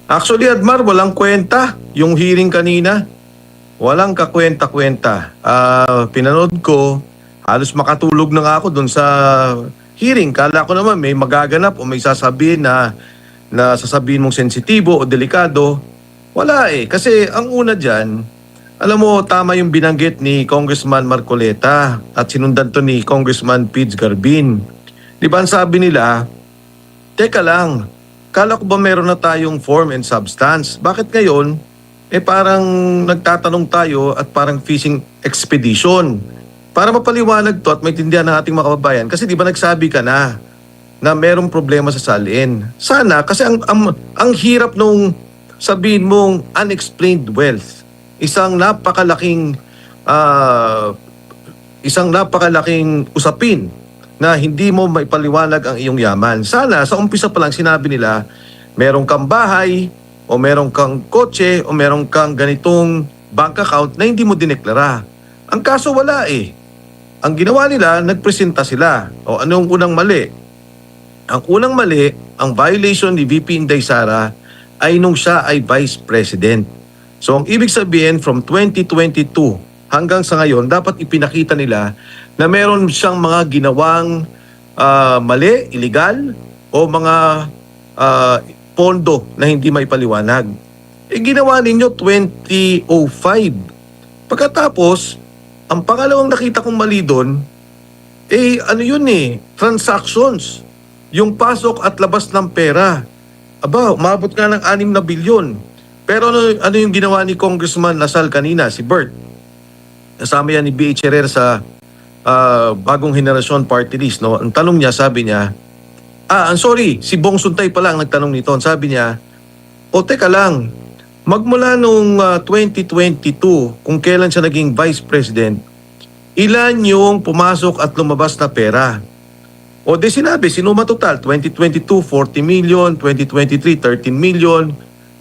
Actually, Admar, walang kwenta yung hearing kanina. Walang kakwenta-kwenta. Pinanood ko, halos makatulog na nga ako dun sa hearing. Kala ko naman may magaganap o may sasabihin na sasabihin mong sensitibo o delikado. Wala eh. Kasi ang una dyan, alam mo, tama yung binanggit ni Congressman Marcoleta at sinundan to ni Congressman Pids Garbin. Di ba ang sabi nila, teka lang, kala ko ba meron na tayong form and substance? Bakit ngayon, parang nagtatanong tayo at parang fishing expedition? Para mapaliwanag to at maintindihan ng ating mga kababayan. Kasi di ba nagsabi ka na merong problema sa salin? Sana, kasi ang hirap nung sabihin mong unexplained wealth. Isang napakalaking usapin na hindi mo maipaliwanag ang iyong yaman. Sana sa umpisa pa lang sinabi nila, meron kang bahay, o meron kang kotse, o meron kang ganitong bank account na hindi mo dineklara. Ang kaso wala eh. Ang ginawa nila, nagpresenta sila. O anong unang mali? Ang unang mali, ang violation ni VP Inday Sara ay nung siya ay Vice President. So ang ibig sabihin from 2022 hanggang sa ngayon, dapat ipinakita nila na meron siyang mga ginawang mali, illegal, o mga pondo na hindi maipaliwanag. Ginawa ninyo 2005. Pagkatapos, ang pangalawang nakita kong mali doon, transactions. Yung pasok at labas ng pera. Aba, umabot nga ng 6 na bilyon. Pero ano yung ginawa ni Congressman Lasal kanina, si Bert? Kasama yan ni B.H. Herrera sa bagong henerasyon party list. No? Ang tanong niya, sabi niya, si Bong Suntay pa lang nagtanong nito. Sabi niya, teka lang, magmula nung 2022, kung kailan siya naging Vice President, ilan yung pumasok at lumabas na pera? Sinabi, sinuma total, 2022, 40 million, 2023, 13 million,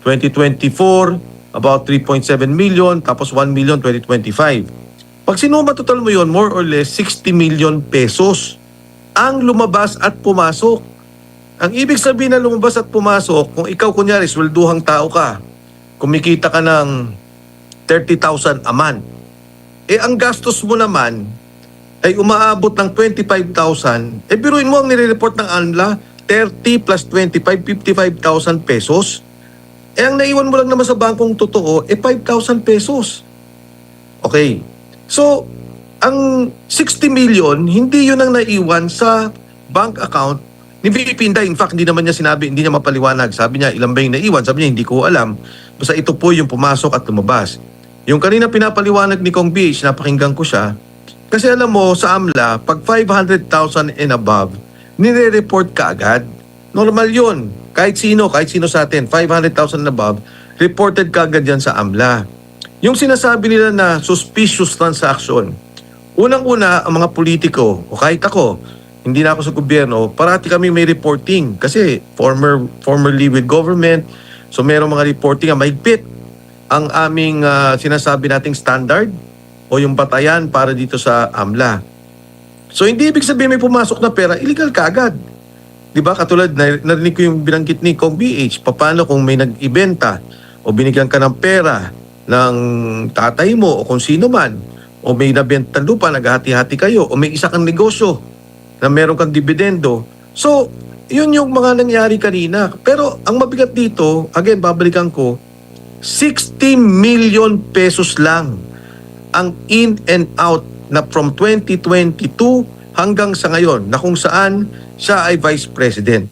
2024, about 3.7 million, tapos 1 million 2025. Pag sinuma total mo yon, more or less 60 million pesos ang lumabas at pumasok. Ang ibig sabihin na lumabas at pumasok, kung ikaw kunyari, swelduhang tao ka, kumikita ka ng 30,000 a month, ang gastos mo naman ay umaabot ng 25,000, biruin mo ang nire-report ng ANLA, 30 plus 25, 55,000 pesos. Ang naiwan mo lang naman sa bangkong totoo, 5,000 pesos. Okay. So, ang 60 million, hindi yun ang naiwan sa bank account ni VP Inday. In fact, hindi naman niya sinabi, hindi niya mapaliwanag. Sabi niya, ilan ba yung naiwan? Sabi niya, hindi ko alam. Basta ito po yung pumasok at lumabas. Yung kanina pinapaliwanag ni Kong BH, napakinggan ko siya. Kasi alam mo, sa AMLA, pag 500,000 and above, nire-report ka agad. Normal yun. Kahit sino sa atin, 500,000 and above, reported ka agad yan sa AMLA. Yung sinasabi nila na suspicious transaction, unang-una, ang mga politiko, o kahit ako, hindi na ako sa gobyerno, parati kami may reporting. Kasi formerly with government, so merong mga reporting na mahigpit ang aming sinasabi nating standard o yung batayan para dito sa AMLA. So hindi ibig sabihin may pumasok na pera, illegal ka agad. Diba? Katulad, narinig ko yung binanggit ni Kong BH, paano kung may nag-ibenta o binigyan ka ng pera ng tatay mo o kung sino man, o may nabenta lupa, naghati-hati kayo, o may isa kang negosyo na meron kang dividendo. So, yun yung mga nangyari kanina. Pero ang mabigat dito, again, babalikan ko, 60 million pesos lang ang in and out na from 2022 hanggang sa ngayon na kung saan siya ay Vice President.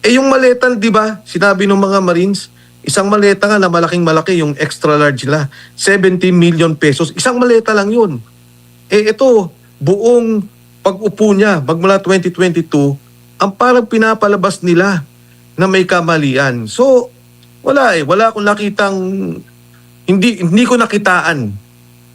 Yung maleta, di ba, sinabi ng mga Marines, isang maleta nga na malaking-malaki, yung extra large nila, 70 million pesos. Isang maleta lang yun. Ito, buong pag-upo niya, magmula 2022, ang parang pinapalabas nila na may kamalian. So, wala akong nakitang, hindi ko nakitaan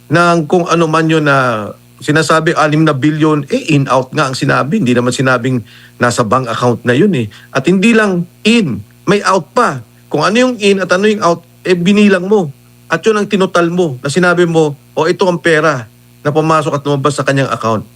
ng kung ano man yun na sinasabi 6 na bilyon, in-out nga ang sinabi. Hindi naman sinabing nasa bank account na yun At hindi lang in, may out pa. Kung ano yung in at ano yung out, binilang mo. At yun ang tinotal mo na sinabi mo, ito ang pera na pumasok at lumabas sa kanyang account.